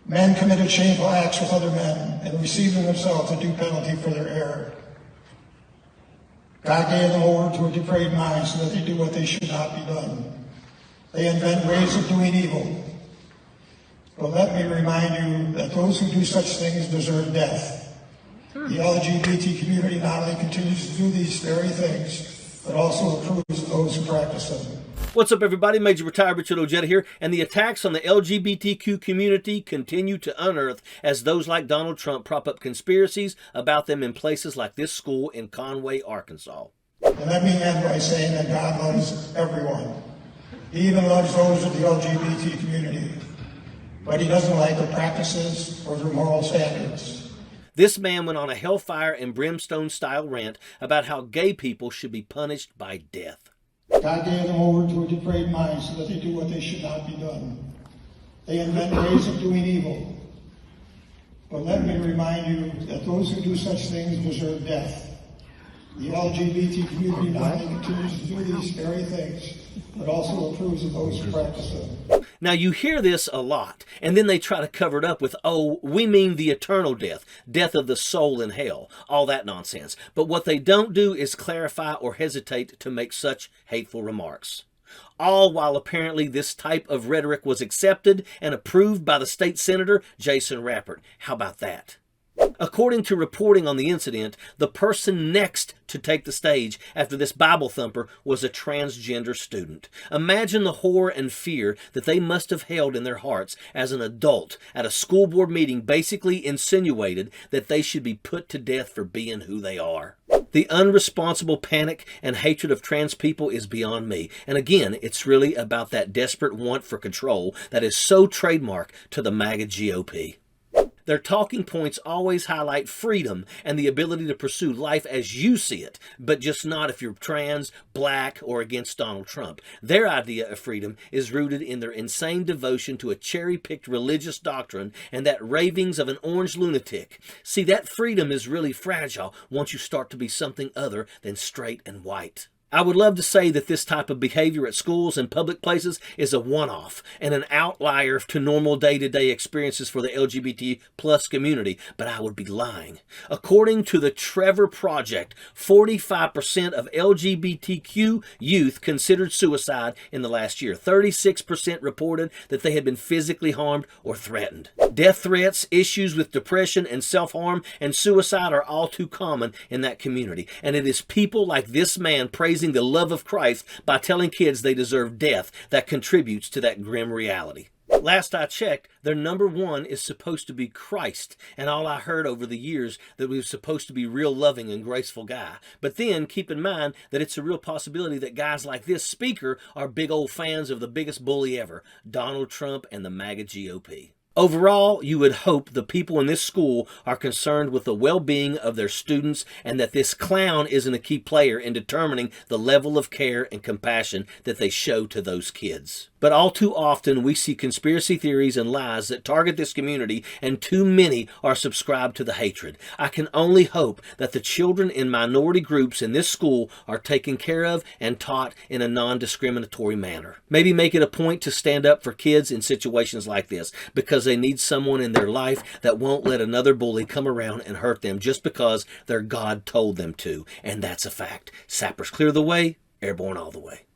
Men committed shameful acts with other men and received in themselves a due penalty for their error. God gave them over to a depraved mind so that they do what they should not be done. They invent ways of doing evil. But let me remind you that those who do such things deserve death. The LGBT community not only continues to do these very things, but also approves of those who practice them. What's up, everybody? Major Retired Richard Ojeda here, and the attacks on the LGBTQ community continue to unearth as those like Donald Trump prop up conspiracies about them in places like this school in Conway, Arkansas. And let me end by saying that God loves everyone. He even loves those of the LGBT community, but he doesn't like their practices or their moral standards. This man went on a hellfire and brimstone-style rant about how gay people should be punished by death. God gave them over to a depraved mind so that they do what they should not be done. They invent ways of doing evil. But let me remind you that those who do such things deserve death. The LGBT community not only continues to do these very things, but also approves of those who practice them. Now, you hear this a lot, and then they try to cover it up with, oh, we mean the eternal death, death of the soul in hell, all that nonsense. But what they don't do is clarify or hesitate to make such hateful remarks. All while apparently this type of rhetoric was accepted and approved by the state senator, Jason Rappert. How about that? According to reporting on the incident, the person next to take the stage after this Bible thumper was a transgender student. Imagine the horror and fear that they must have held in their hearts as an adult at a school board meeting basically insinuated that they should be put to death for being who they are. The unresponsible panic and hatred of trans people is beyond me. And again, it's really about that desperate want for control that is so trademark to the MAGA GOP. Their talking points always highlight freedom and the ability to pursue life as you see it, but just not if you're trans, black, or against Donald Trump. Their idea of freedom is rooted in their insane devotion to a cherry-picked religious doctrine and that ravings of an orange lunatic. See, that freedom is really fragile once you start to be something other than straight and white. I would love to say that this type of behavior at schools and public places is a one-off and an outlier to normal day-to-day experiences for the LGBT plus community, but I would be lying. According to the Trevor Project, 45% of LGBTQ youth considered suicide in the last year. 36% reported that they had been physically harmed or threatened. Death threats, issues with depression and self-harm, and suicide are all too common in that community. And it is people like this man praising the love of Christ by telling kids they deserve death that contributes to that grim reality. Last I checked, their number one is supposed to be Christ, and all I heard over the years that we were supposed to be real loving and graceful guy. But then keep in mind that it's a real possibility that guys like this speaker are big old fans of the biggest bully ever, Donald Trump and the MAGA GOP. Overall, you would hope the people in this school are concerned with the well-being of their students and that this clown isn't a key player in determining the level of care and compassion that they show to those kids. But all too often we see conspiracy theories and lies that target this community, and too many are subscribed to the hatred. I can only hope that the children in minority groups in this school are taken care of and taught in a non-discriminatory manner. Maybe make it a point to stand up for kids in situations like this because they need someone in their life that won't let another bully come around and hurt them just because their God told them to. And that's a fact. Sappers clear the way, airborne all the way.